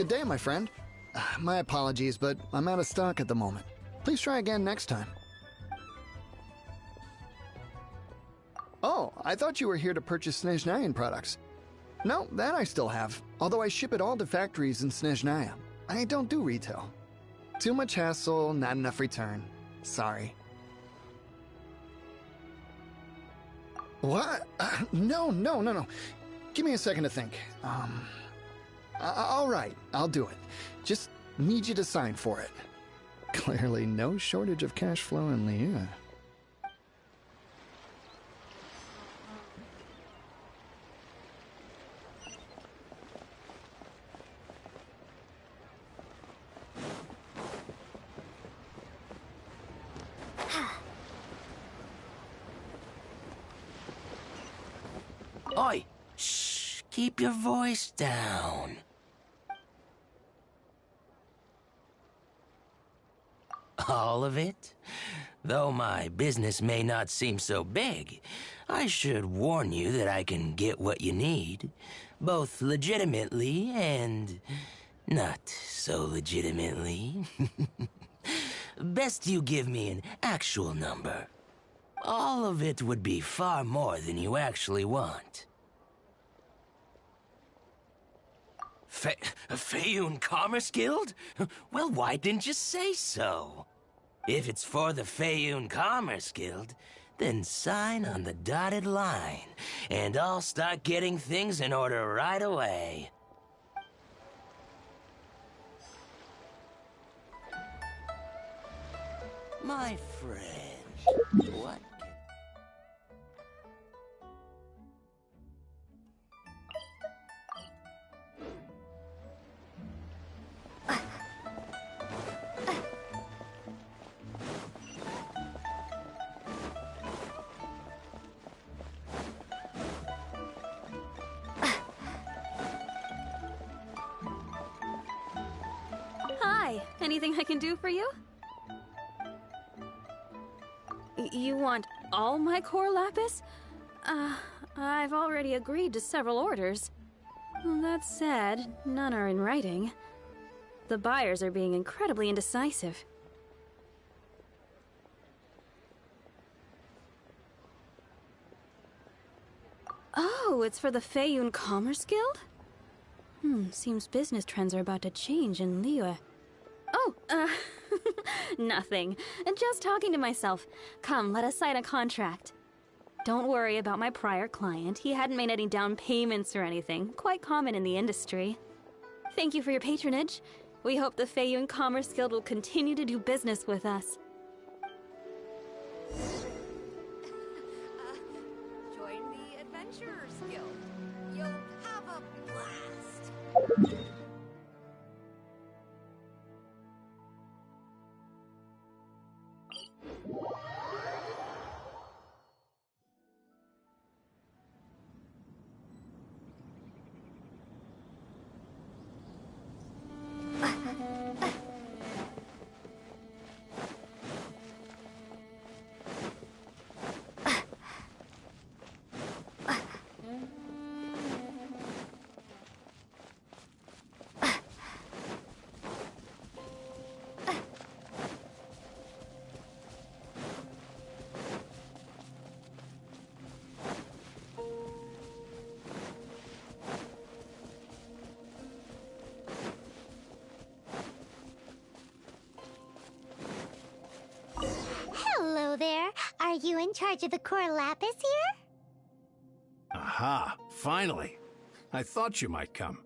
Good day, my friend. My apologies, but I'm out of stock at the moment. Please try again next time. Oh, I thought you were here to purchase Snezhnayan products. No, that I still have, although I ship it all to factories in Snezhnaya. I don't do retail. Too much hassle, not enough return. Sorry. What? No. Give me a second to think. All right, I'll do it. Just need you to sign for it. Clearly no shortage of cash flow in Liyue. Oi! Shh! Keep your voice down. All of it? Though my business may not seem so big, I should warn you that I can get what you need, both legitimately and not so legitimately. Best you give me an actual number. All of it would be far more than you actually want. Feiyun Commerce Guild? Well, why didn't you say so? If it's for the Feiyun Commerce Guild, then sign on the dotted line, and I'll start getting things in order right away. My friend, what? Hi, anything I can do for you? You want all my core lapis? I've already agreed to several orders. That said, none are in writing. The buyers are being incredibly indecisive. Oh, it's for the Feiyun Commerce Guild? Seems business trends are about to change in Liyue. Oh, nothing. Just talking to myself. Come, let us sign a contract. Don't worry about my prior client. He hadn't made any down payments or anything. Quite common in the industry. Thank you for your patronage. We hope the Feiyun Commerce Guild will continue to do business with us. Join the Adventurers Guild. You'll have a blast. Hello there. Are you in charge of the core lapis here? Aha, finally. I thought you might come.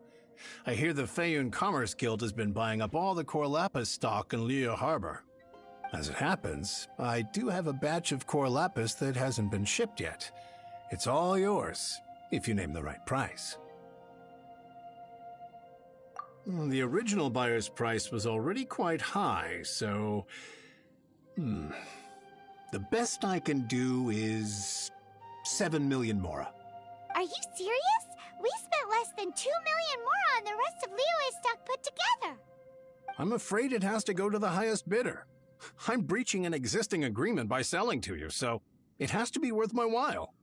I hear the Feiyun Commerce Guild has been buying up all the core lapis stock in Liyue Harbor. As it happens, I do have a batch of core lapis that hasn't been shipped yet. It's all yours, if you name the right price. The original buyer's price was already quite high, so... The best I can do is 7 million mora. Are you serious? We spent less than 2 million more on the rest of Liyue's stock put together. I'm afraid it has to go to the highest bidder. I'm breaching an existing agreement by selling to you, so it has to be worth my while.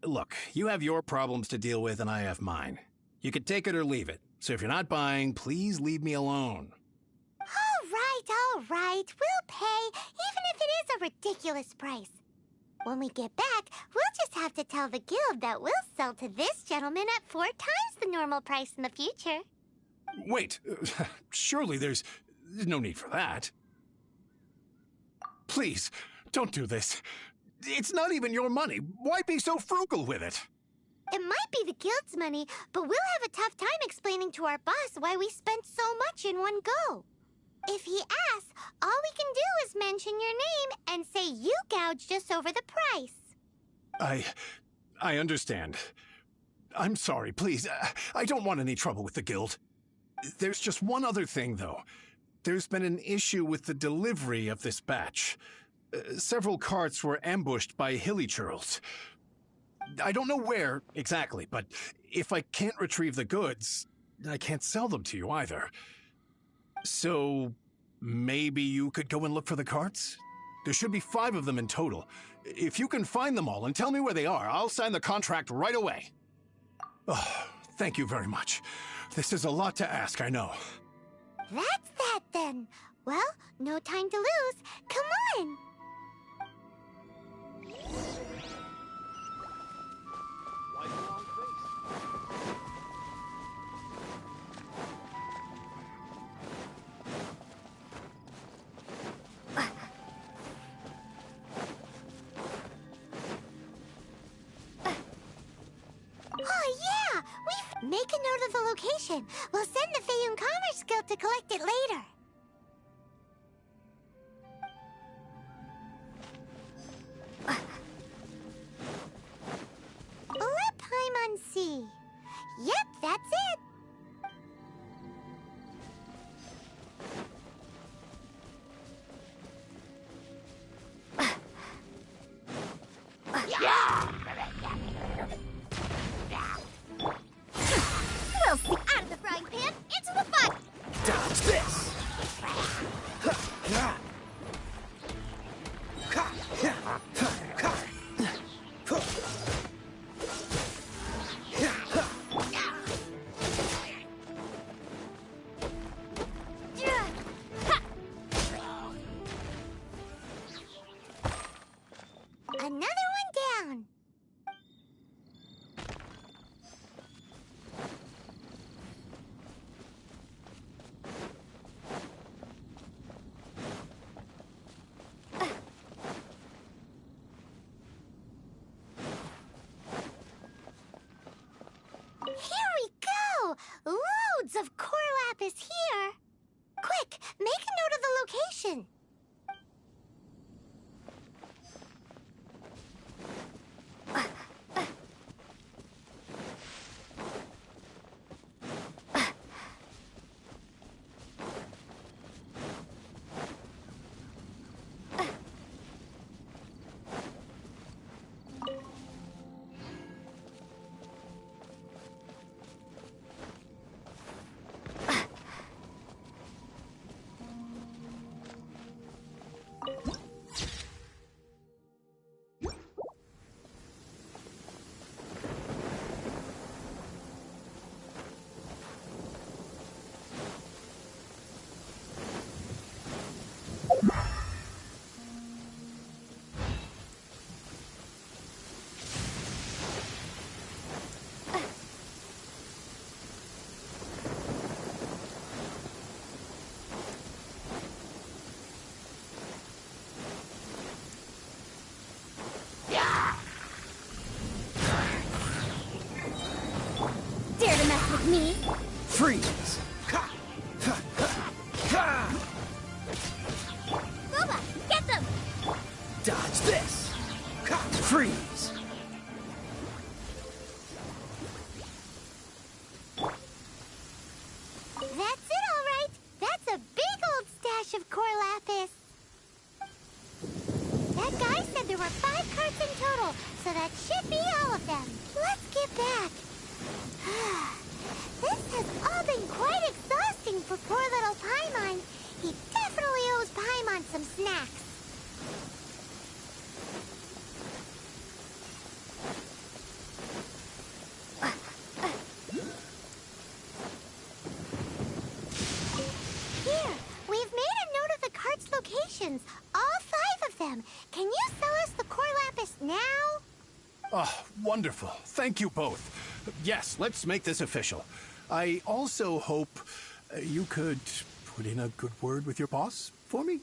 Look, you have your problems to deal with and I have mine. You could take it or leave it. So if you're not buying, please leave me alone. All right. We'll pay, even if it is a ridiculous price. When we get back, we'll just have to tell the guild that we'll sell to this gentleman at 4 times the normal price in the future. Wait, surely there's no need for that. Please, don't do this. It's not even your money. Why be so frugal with it? It might be the guild's money, but we'll have a tough time explaining to our boss why we spent so much in one go. If he asks, all we can do is mention your name and say you gouged us over the price. I understand. I'm sorry, please. I don't want any trouble with the guild. There's just one other thing, though. There's been an issue with the delivery of this batch. Several carts were ambushed by hilly churls. I don't know where exactly, but if I can't retrieve the goods, I can't sell them to you either. So, maybe you could go and look for the carts? There should be 5 of them in total. If you can find them all and tell me where they are, I'll sign the contract right away. Oh, thank you very much. This is a lot to ask, I know. That's that then. Well, no time to lose. Come on! Oh, yeah! Make a note of the location. We'll send the Feyun Commerce Guild to collect it later. Let Paimon see. Yep, that's it. We'll see. Out of the frying pan, into the fun! Dodge this! Another one down. Here we go! Loads of core lapis here! Quick, make a note of the location! Dare to mess with me? Freeze! Boba, get them! Dodge this! Freeze! That's it, all right. That's a big old stash of core lapis. That guy said there were 5 carts in total, so that should be all of them. Let's get back. This has all been quite exhausting for poor little Paimon. He definitely owes Paimon some snacks. them. Can you sell us the core lapis now? Oh, wonderful. Thank you both. Yes, let's make this official. I also hope you could put in a good word with your boss for me.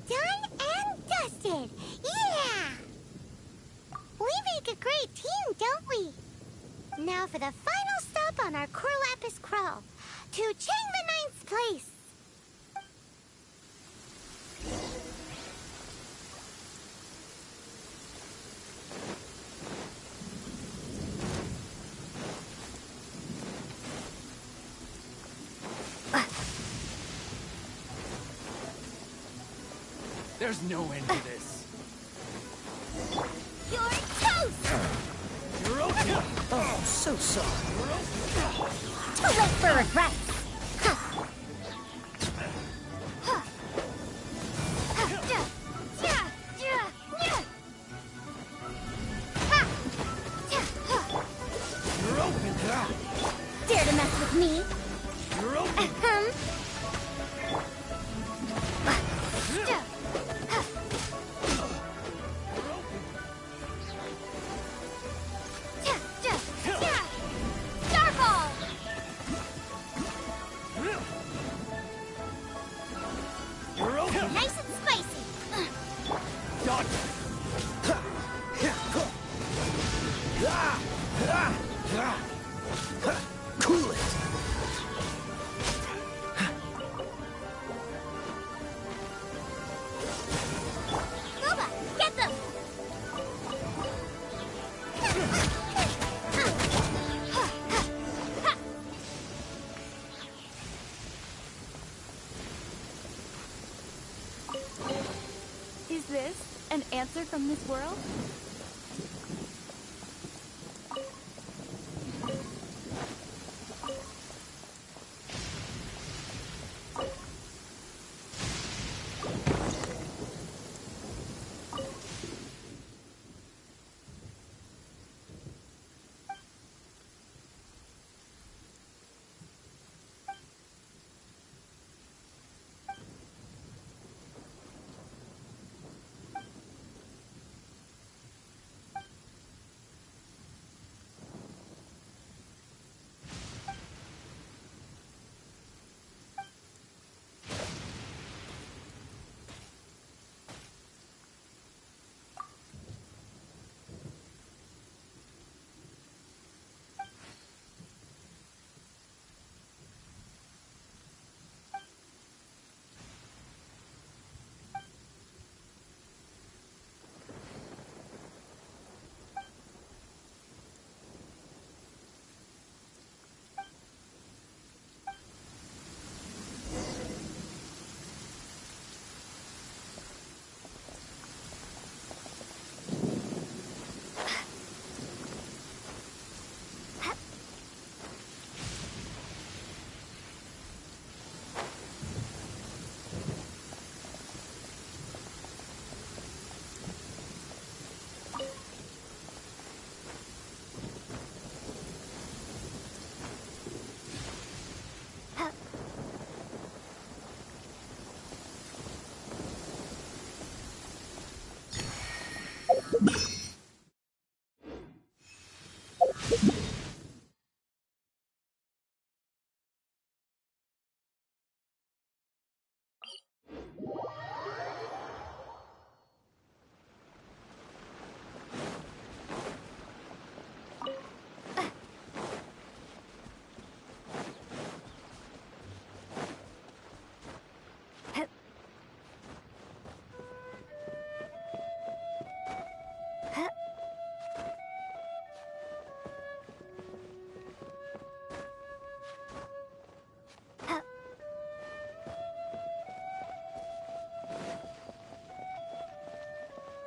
Done and dusted. Yeah! We make a great team, don't we? Now for the final stop on our core lapis crawl. To Chang the Ninth's place. There's no end to this. You're toast! You're okay. Oh, so sorry. Too late for regrets. You're open. Dare to mess with me? You're open. Starfall! You're open. Nice and spicy. Dodge. Cool it. Boba, get them! Is this an answer from this world?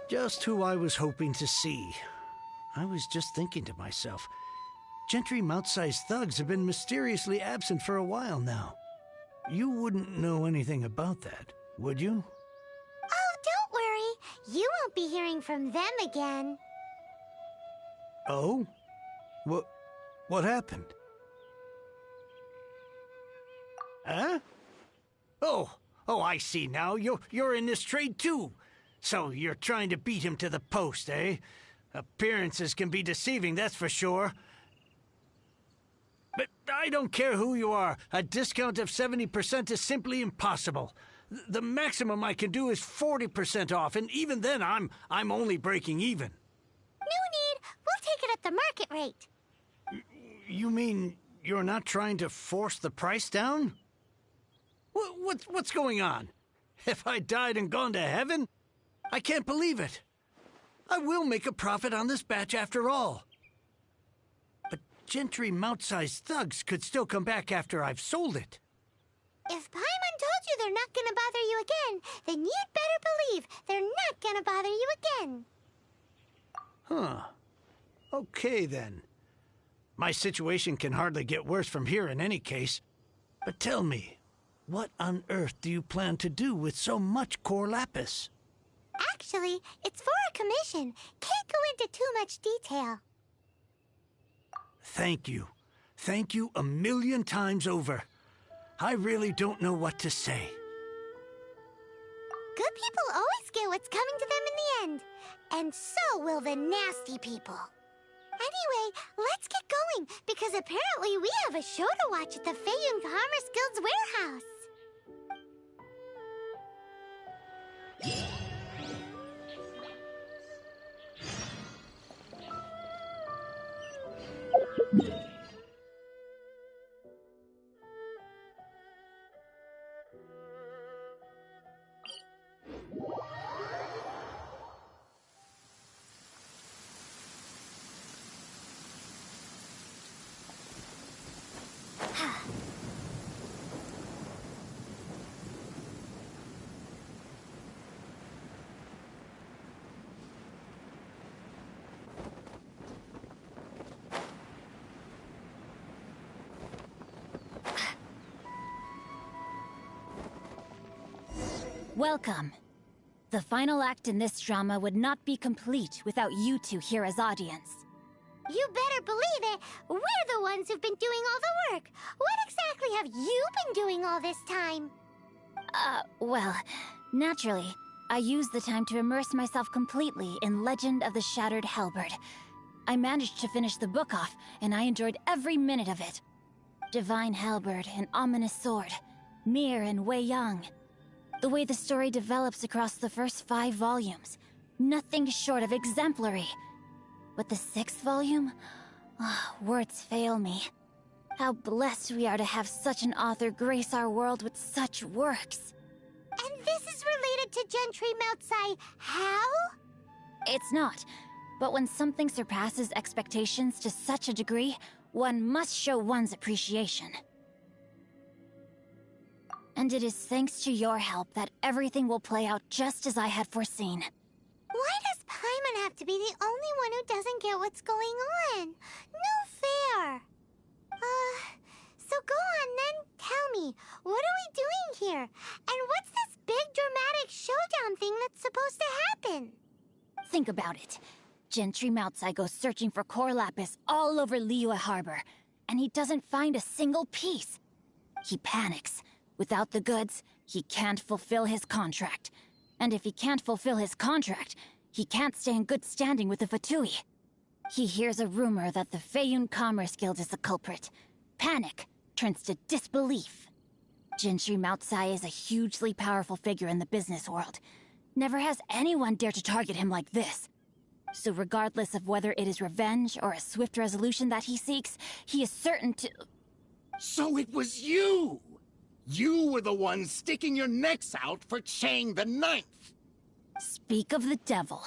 Just who I was hoping to see. I was just thinking to myself, gentry mount-sized thugs have been mysteriously absent for a while now. You wouldn't know anything about that, would you? Oh, don't worry. You won't be hearing from them again. Oh? What happened? Huh? Oh, Oh, I see now. You're in this trade too. So you're trying to beat him to the post, eh? Appearances can be deceiving, that's for sure. But I don't care who you are. A discount of 70% is simply impossible. The maximum I can do is 40% off, and even then I'm only breaking even. No need. We'll take it at the market rate. You mean you're not trying to force the price down? What's going on? Have I died and gone to heaven? I can't believe it. I will make a profit on this batch after all. But Gentry mount-sized thugs could still come back after I've sold it. If Paimon told you they're not gonna bother you again, then you'd better believe they're not gonna bother you again. Huh. Okay, then. My situation can hardly get worse from here in any case. But tell me, what on earth do you plan to do with so much core lapis? Actually, it's for a commission. Can't go into too much detail. Thank you. Thank you a million times over. I really don't know what to say. Good people always get what's coming to them in the end. And so will the nasty people. Anyway, let's get going, because apparently we have a show to watch at the Feiyun Commerce Guild's warehouse. Welcome. The final act in this drama would not be complete without you two here as audience. You better believe it. We're the ones who've been doing all the work. What exactly have you been doing all this time? Well, naturally, I used the time to immerse myself completely in Legend of the Shattered Halberd. I managed to finish the book off, and I enjoyed every minute of it. Divine Halberd, an ominous sword. Mir and Wei Yang. The way the story develops across the first 5 volumes. Nothing short of exemplary. But the 6th volume? Words fail me. How blessed we are to have such an author grace our world with such works. And this is related to Gentry Moutsai how? It's not. But when something surpasses expectations to such a degree, one must show one's appreciation. And it is thanks to your help that everything will play out just as I had foreseen. Why does Paimon have to be the only one who doesn't get what's going on? No fair. So go on then, tell me, what are we doing here? And what's this big dramatic showdown thing that's supposed to happen? Think about it. Gentry Moutsai goes searching for core lapis all over Liyue Harbor, and he doesn't find a single piece. He panics. Without the goods, he can't fulfill his contract. And if he can't fulfill his contract, he can't stay in good standing with the Fatui. He hears a rumor that the Feiyun Commerce Guild is the culprit. Panic turns to disbelief. Gentry Moutsai is a hugely powerful figure in the business world. Never has anyone dared to target him like this. So regardless of whether it is revenge or a swift resolution that he seeks, he is certain to... So it was you! You were the one sticking your necks out for Chang the Ninth! Speak of the devil.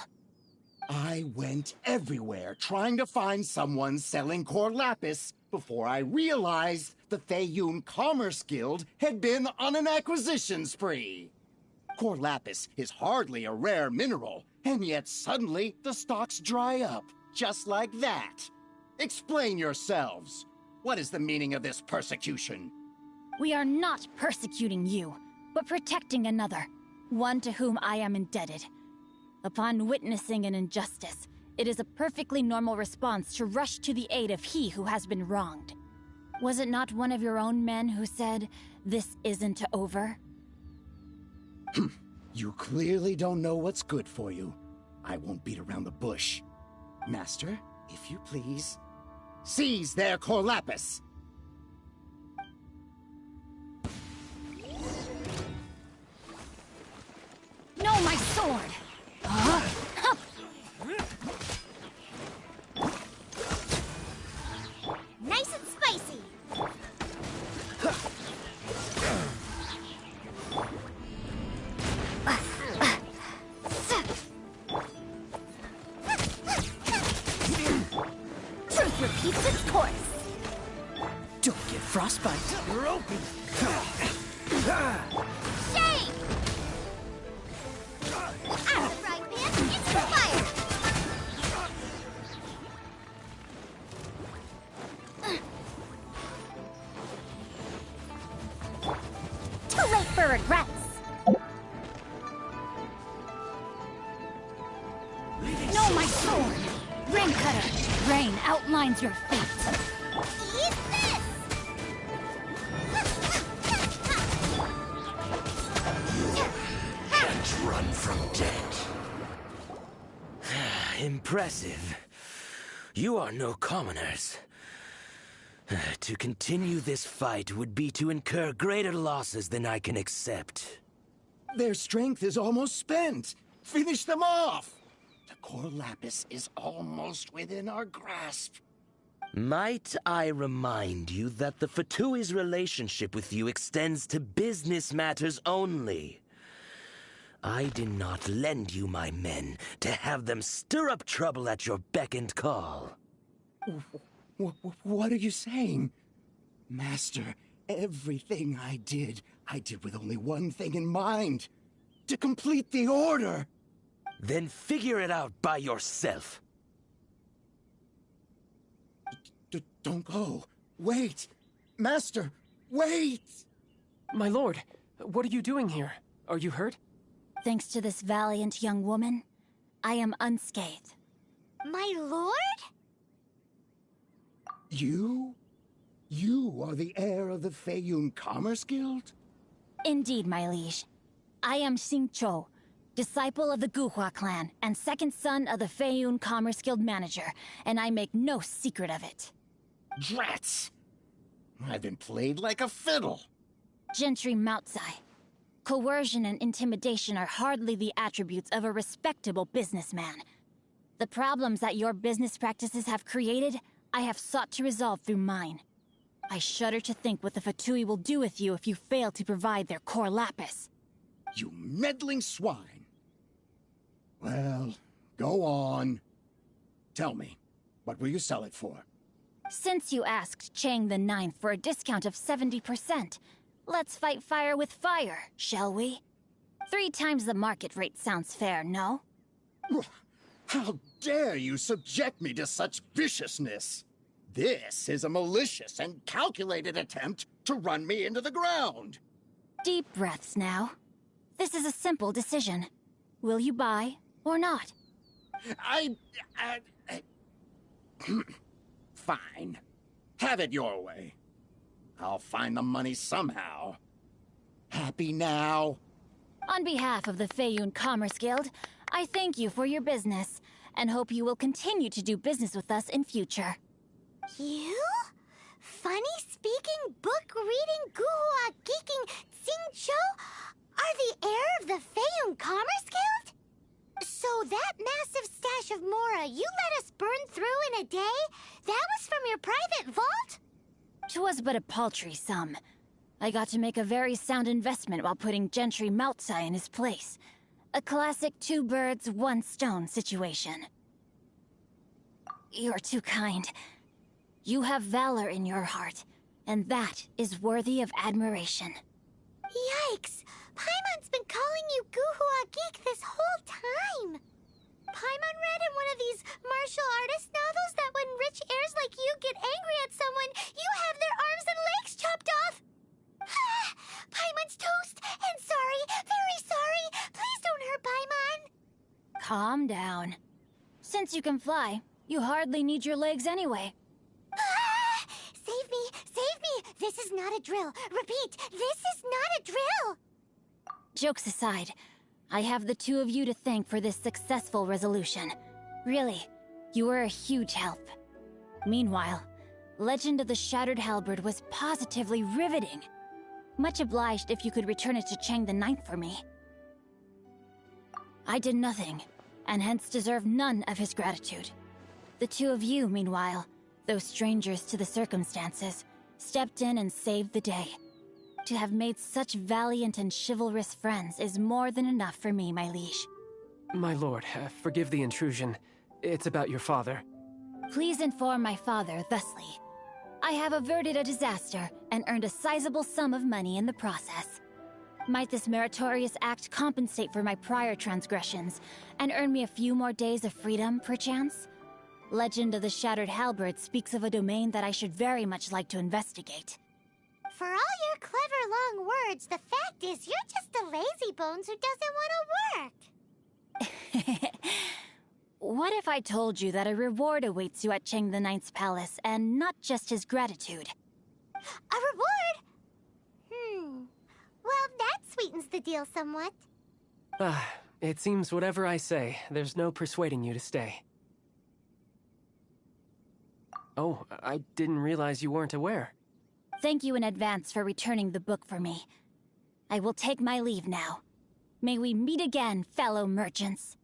I went everywhere trying to find someone selling core lapis before I realized the Feiyun Commerce Guild had been on an acquisition spree. Core lapis is hardly a rare mineral, and yet suddenly the stocks dry up, just like that. Explain yourselves. What is the meaning of this persecution? We are not persecuting you, but protecting another, one to whom I am indebted. Upon witnessing an injustice, it is a perfectly normal response to rush to the aid of he who has been wronged. Was it not one of your own men who said, "This isn't over"? You clearly don't know what's good for you. I won't beat around the bush. Master, if you please, seize their Corlapis! No, my sword! Nice and spicy. Truth repeats its course. Don't get frostbite. You're open. Shame! Out of frying pan into the fire! Too late for regrets. No, my sword! Rain cutter! Rain outlines your fate. Eat this! Can't run from death. Impressive. You are no commoners. To continue this fight would be to incur greater losses than I can accept. Their strength is almost spent. Finish them off! The Corlapis is almost within our grasp. Might I remind you that the Fatui's relationship with you extends to business matters only? I did not lend you my men to have them stir up trouble at your beck and call. What are you saying? Master, everything I did with only one thing in mind. To complete the order. Then figure it out by yourself. Don't go. Wait. Master, wait! My lord, what are you doing here? Are you hurt? Thanks to this valiant young woman, I am unscathed. My lord? You? You are the heir of the Feiyun Commerce Guild? Indeed, my liege. I am Xingqiu, disciple of the Guhua clan and second son of the Feiyun Commerce Guild manager, and I make no secret of it. Drats! I've been played like a fiddle. Gentry Moutsai. Coercion and intimidation are hardly the attributes of a respectable businessman. The problems that your business practices have created, I have sought to resolve through mine. I shudder to think what the Fatui will do with you if you fail to provide their core lapis. You meddling swine. Well, go on. Tell me, what will you sell it for? Since you asked Chang the Ninth for a discount of 70%, let's fight fire with fire, shall we? 3 times the market rate sounds fair, no? How dare you subject me to such viciousness? This is a malicious and calculated attempt to run me into the ground. Deep breaths now. This is a simple decision. Will you buy or not? Fine. Have it your way. I'll find the money somehow. Happy now? On behalf of the Feiyun Commerce Guild, I thank you for your business, and hope you will continue to do business with us in future. You? Funny-speaking, book-reading, guhua geeking Xingqiu are the heir of the Feiyun Commerce Guild? So that massive stash of Mora you let us burn through in a day, that was from your private vault? 'Twas but a paltry sum. I got to make a very sound investment while putting Gentry Moutsai in his place. A classic 2 birds, 1 stone situation. You're too kind. You have valor in your heart, and that is worthy of admiration. Yikes! Paimon's been calling you Guhua Geek this whole time! Paimon read in one of these martial artist novels that when rich heirs like you get angry at someone, you have their arms and legs chopped off! Paimon's toast! And sorry, very sorry! Please don't hurt Paimon! Calm down. Since you can fly, you hardly need your legs anyway. Save me! Save me! This is not a drill! Repeat, this is not a drill! Jokes aside, I have the two of you to thank for this successful resolution. Really, you were a huge help. Meanwhile, Legend of the Shattered Halberd was positively riveting. Much obliged if you could return it to Chang the Ninth for me. I did nothing, and hence deserve none of his gratitude. The two of you, meanwhile, though strangers to the circumstances, stepped in and saved the day. To have made such valiant and chivalrous friends is more than enough for me, my liege. My lord, forgive the intrusion. It's about your father. Please inform my father thusly. I have averted a disaster and earned a sizable sum of money in the process. Might this meritorious act compensate for my prior transgressions and earn me a few more days of freedom, perchance? Legend of the Shattered Halberd speaks of a domain that I should very much like to investigate. For all your clever long words, the fact is you're just a lazybones who doesn't want to work. What if I told you that a reward awaits you at Chang the Ninth's palace, and not just his gratitude? A reward? Well, that sweetens the deal somewhat. It seems whatever I say, there's no persuading you to stay. Oh, I didn't realize you weren't aware. Thank you in advance for returning the book for me. I will take my leave now. May we meet again, fellow merchants.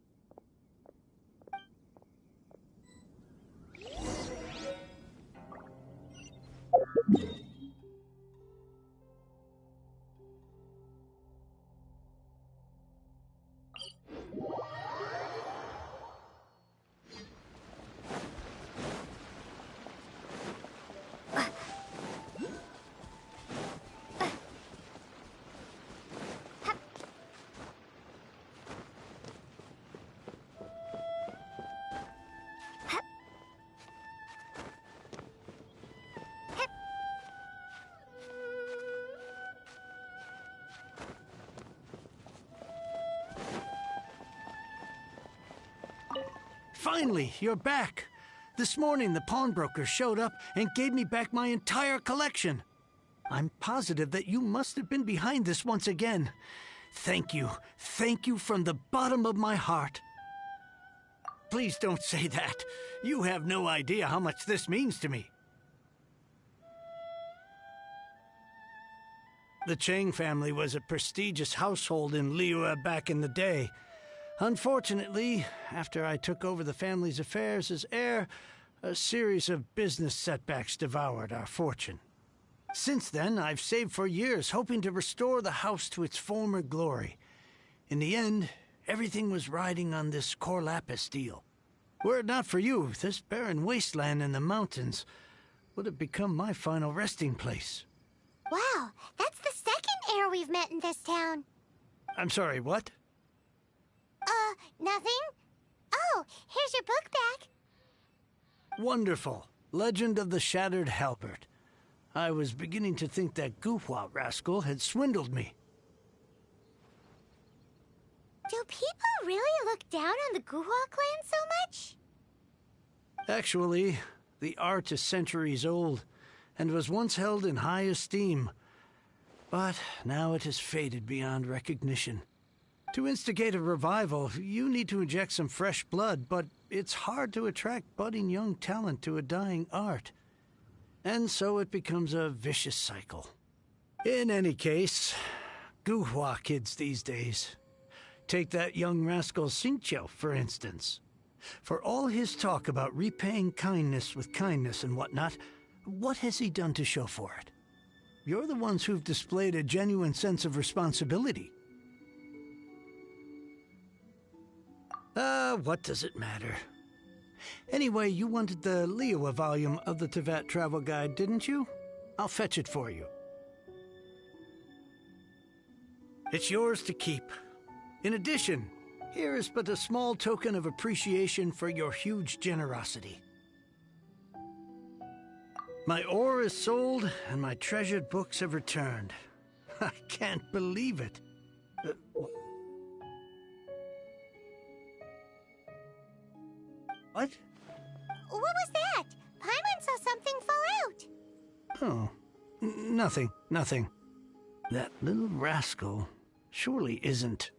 Finally, you're back. This morning, the pawnbroker showed up and gave me back my entire collection. I'm positive that you must have been behind this once again. Thank you. Thank you from the bottom of my heart. Please don't say that. You have no idea how much this means to me. The Chang family was a prestigious household in Liyue back in the day. Unfortunately, after I took over the family's affairs as heir, a series of business setbacks devoured our fortune. Since then, I've saved for years, hoping to restore the house to its former glory. In the end, everything was riding on this core lapis deal. Were it not for you, this barren wasteland in the mountains would have become my final resting place. Wow, that's the second heir we've met in this town. I'm sorry, what? Nothing? Oh, here's your book back. Wonderful. Legend of the Shattered Halberd. I was beginning to think that Guhua rascal had swindled me. Do people really look down on the Guhua clan so much? Actually, the art is centuries old, and was once held in high esteem. But now it has faded beyond recognition. To instigate a revival, you need to inject some fresh blood, but it's hard to attract budding young talent to a dying art. And so it becomes a vicious cycle. In any case, Guhua kids these days. Take that young rascal Xingqiu, for instance. For all his talk about repaying kindness with kindness and whatnot, what has he done to show for it? You're the ones who've displayed a genuine sense of responsibility. What does it matter? Anyway, you wanted the Liyue volume of the Teyvat travel guide, didn't you? I'll fetch it for you. It's yours to keep. In addition, here is but a small token of appreciation for your huge generosity. My ore is sold, and my treasured books have returned. I can't believe it. What? What was that? Paimon saw something fall out. Oh, nothing. That little rascal surely isn't.